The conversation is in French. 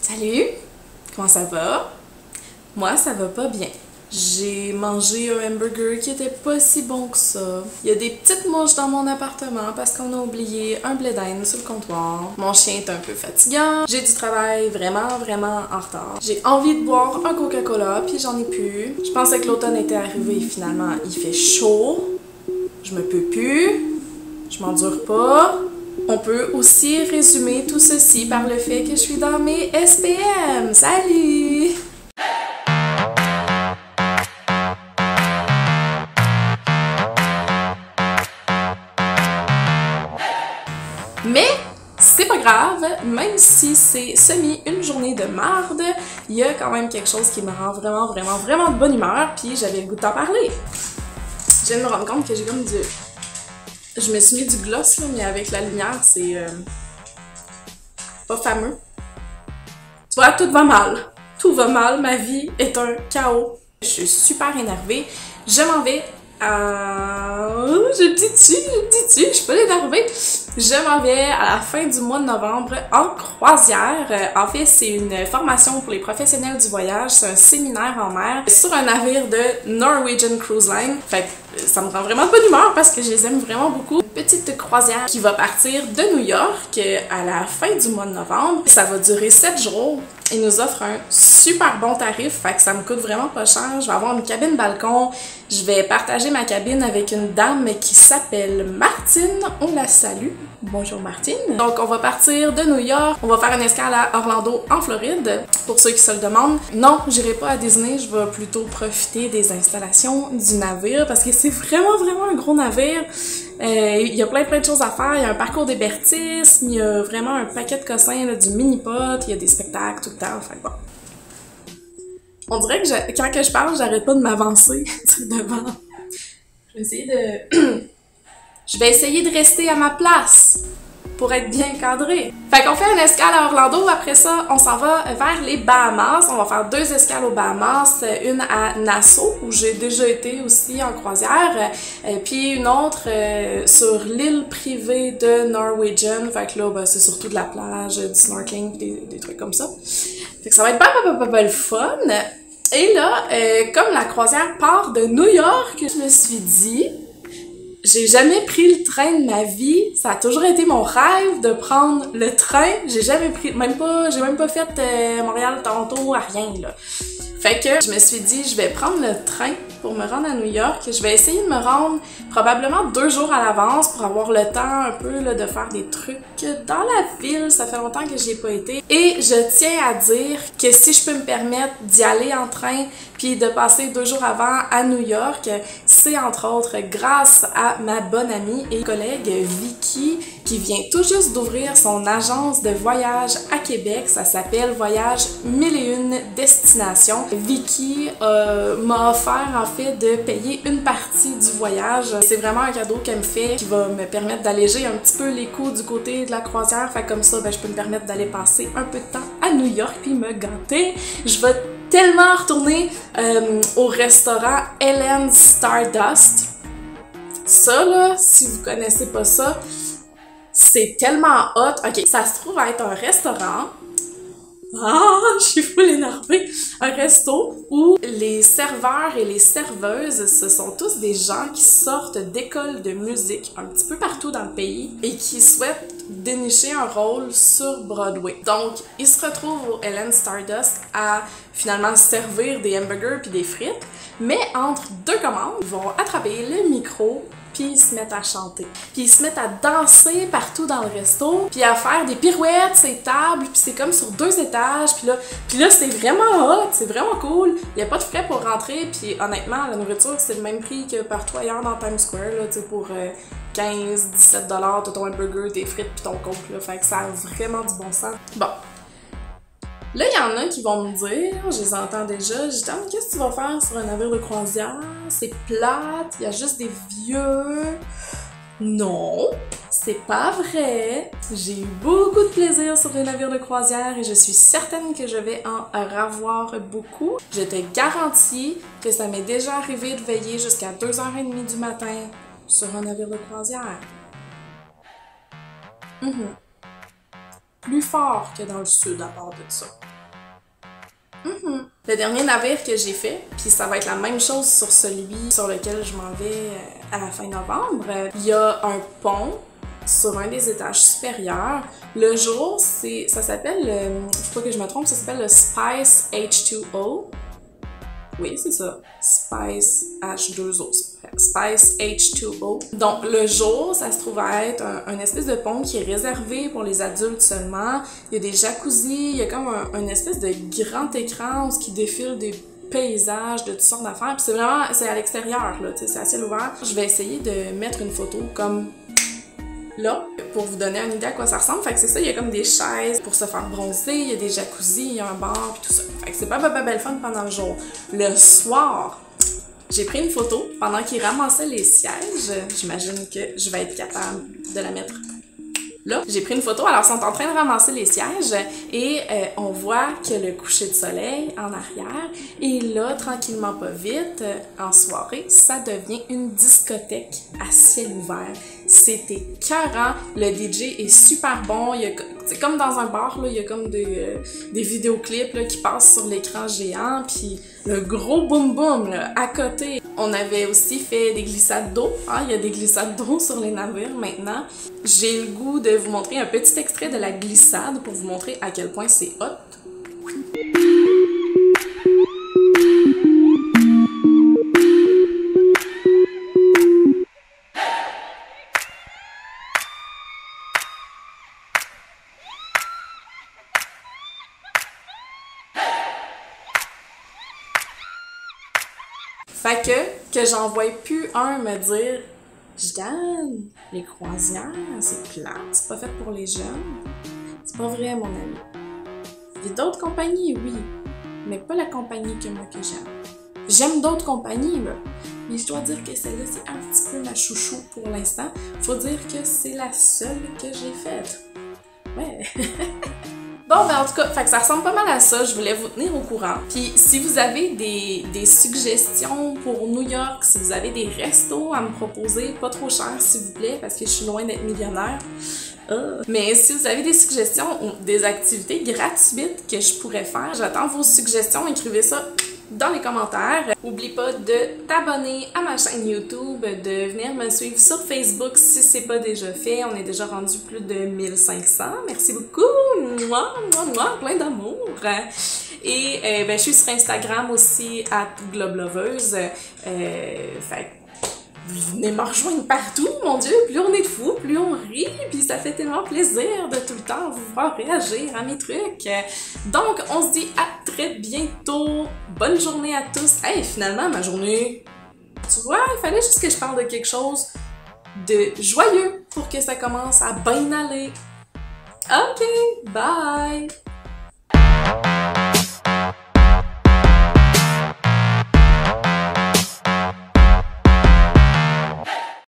Salut! Comment ça va? Moi, ça va pas bien. J'ai mangé un hamburger qui était pas si bon que ça. Il y a des petites mouches dans mon appartement parce qu'on a oublié un blé d'Inde sur le comptoir. Mon chien est un peu fatigant. J'ai du travail vraiment en retard. J'ai envie de boire un Coca-Cola puis j'en ai plus. Je pensais que l'automne était arrivé, finalement il fait chaud. Je me peux plus. Je m'endure pas. On peut aussi résumer tout ceci par le fait que je suis dans mes SPM. Salut! Mais c'est pas grave, même si c'est semi une journée de marde, il y a quand même quelque chose qui me rend vraiment de bonne humeur, puis j'avais le goût de t'en parler. Je viens de me rendre compte que j'ai comme du... Je me suis mis du gloss, là, mais avec la lumière, c'est pas fameux. Tu vois, tout va mal. Tout va mal, ma vie est un chaos. Je suis super énervée. Je m'en vais à... Je le dis-tu, je suis pas énervée. Je m'en vais à la fin du mois de novembre en croisière. En fait, c'est une formation pour les professionnels du voyage. C'est un séminaire en mer sur un navire de Norwegian Cruise Line. Fait que ça me rend vraiment de bonne humeur parce que je les aime vraiment beaucoup. Une petite croisière qui va partir de New York à la fin du mois de novembre. Ça va durer 7 jours. Ils nous offrent un super bon tarif, fait que ça me coûte vraiment pas cher. Je vais avoir une cabine balcon. Je vais partager ma cabine avec une dame qui s'appelle Martine. On la salue. Bonjour Martine. Donc on va partir de New York. On va faire une escale à Orlando en Floride, pour ceux qui se le demandent. Non, j'irai pas à Disney. Je vais plutôt profiter des installations du navire parce que c'est vraiment un gros navire. Il y a plein de choses à faire. Il y a un parcours d'hébertisme, il y a vraiment un paquet de cossins, là, du mini-pot, il y a des spectacles tout le temps. Enfin bon. On dirait que quand que je parle, j'arrête pas de m'avancer devant. Je vais essayer de... Je vais essayer de rester à ma place pour être bien cadré. Fait qu'on fait une escale à Orlando, après ça, on s'en va vers les Bahamas. On va faire 2 escales aux Bahamas, une à Nassau, où j'ai déjà été aussi en croisière, puis une autre sur l'île privée de Norwegian. Fait que là, ben, c'est surtout de la plage, du snorkeling, des trucs comme ça. Fait que ça va être pas le fun. Et là, comme la croisière part de New York, je me suis dit... J'ai jamais pris le train de ma vie. Ça a toujours été mon rêve de prendre le train. J'ai jamais pris, j'ai même pas fait Montréal-Toronto à rien, là. Fait que je me suis dit, je vais prendre le train pour me rendre à New York. Je vais essayer de me rendre probablement 2 jours à l'avance pour avoir le temps un peu là, de faire des trucs dans la ville. Ça fait longtemps que j'y ai pas été. Et je tiens à dire que si je peux me permettre d'y aller en train puis de passer 2 jours avant à New York, c'est entre autres grâce à ma bonne amie et collègue Vicky qui vient tout juste d'ouvrir son agence de voyage à Québec. Ça s'appelle Voyage 1001 Destinations. Vicky m'a offert en fait de payer une partie du voyage. C'est vraiment un cadeau qu'elle me fait qui va me permettre d'alléger un petit peu les coûts du côté de la croisière. Fait comme ça, ben, je peux me permettre d'aller passer un peu de temps à New York puis me gâter. Je vais tellement retourner au restaurant Helen's Stardust. Ça là, si vous connaissez pas ça, c'est tellement hot. Ok, ça se trouve à être un restaurant. Ah, je suis full énervée. Un resto où les serveurs et les serveuses, ce sont tous des gens qui sortent d'écoles de musique un petit peu partout dans le pays et qui souhaitent dénicher un rôle sur Broadway. Donc, ils se retrouvent au Helen's Stardust à finalement servir des hamburgers puis des frites, mais entre 2 commandes, ils vont attraper le micro puis ils se mettent à chanter. Puis ils se mettent à danser partout dans le resto, puis à faire des pirouettes, ces tables, puis c'est comme sur 2 étages, puis là c'est vraiment hot, c'est vraiment cool. Il y a pas de frais pour rentrer, puis honnêtement, la nourriture, c'est le même prix que partout ailleurs dans Times Square, là, tu sais, pour 15-17$, t'as ton hamburger, tes frites, puis ton coke, là, fait que ça a vraiment du bon sens. Bon. Là, il y en a qui vont me dire, je les entends déjà, je dis « qu'est-ce que tu vas faire sur un navire de croisière? C'est plate, il y a juste des vieux... » Non, c'est pas vrai. J'ai eu beaucoup de plaisir sur les navires de croisière et je suis certaine que je vais en revoir beaucoup. Je te garantis que ça m'est déjà arrivé de veiller jusqu'à 2h30 du matin sur un navire de croisière. Plus fort que dans le sud à part de ça. Le dernier navire que j'ai fait, puis ça va être la même chose sur celui sur lequel je m'en vais à la fin novembre, il y a un pont sur un des étages supérieurs. Le jour, ça s'appelle, faut pas que je me trompe, ça s'appelle le Spice H2O. Oui, c'est ça. Spice H2O. Spice H2O. Donc, le jour, ça se trouve à être un espèce de pont qui est réservé pour les adultes seulement. Il y a des jacuzzis, il y a comme un espèce de grand écran qui défile des paysages de toutes sortes d'affaires. Puis c'est à l'extérieur, là, c'est à ciel ouvert. Je vais essayer de mettre une photo comme là, pour vous donner une idée à quoi ça ressemble. Fait que c'est ça, il y a comme des chaises pour se faire bronzer, il y a des jacuzzis, il y a un bar, pis tout ça. Fait que c'est pas belle fun pendant le jour. Le soir, j'ai pris une photo pendant qu'ils ramassaient les sièges. J'imagine que je vais être capable de la mettre là. J'ai pris une photo, alors ils sont en train de ramasser les sièges et on voit que le coucher de soleil en arrière et là, tranquillement pas vite, en soirée, ça devient une discothèque à ciel ouvert. C'était écœurant, le DJ est super bon, c'est comme dans un bar, là, il y a comme des vidéoclips là, qui passent sur l'écran géant, puis le gros boom boom là, à côté. On avait aussi fait des glissades d'eau, hein? Il y a des glissades d'eau sur les navires maintenant. J'ai le goût de vous montrer un petit extrait de la glissade pour vous montrer à quel point c'est hot. Fait que j'en voie plus un me dire « Jeanne, les croisières, c'est plate, c'est pas fait pour les jeunes. » C'est pas vrai, mon ami. Il y a d'autres compagnies, oui, mais pas la compagnie que moi que j'aime. J'aime d'autres compagnies, là, mais je dois dire que celle-là, c'est un petit peu ma chouchou pour l'instant. Faut dire que c'est la seule que j'ai faite. Ouais. Bon, ben en tout cas, fait que ça ressemble pas mal à ça, je voulais vous tenir au courant. Puis si vous avez des suggestions pour New York, si vous avez des restos à me proposer, pas trop cher s'il vous plaît, parce que je suis loin d'être millionnaire. Mais si vous avez des suggestions ou des activités gratuites que je pourrais faire, j'attends vos suggestions, écrivez ça dans les commentaires. N'oublie pas de t'abonner à ma chaîne YouTube, de venir me suivre sur Facebook si c'est pas déjà fait. On est déjà rendu plus de 1500. Merci beaucoup! Moi, plein d'amour! Et ben, je suis sur Instagram aussi, @globeloveuse. Fait venez me rejoindre partout, mon Dieu! Plus on est de fous, plus on rit, puis ça fait tellement plaisir de tout le temps vous voir réagir à mes trucs. Donc, on se dit à très bientôt! Bonne journée à tous! Hey, finalement, ma journée, tu vois, il fallait juste que je parle de quelque chose de joyeux pour que ça commence à bien aller. Ok, bye!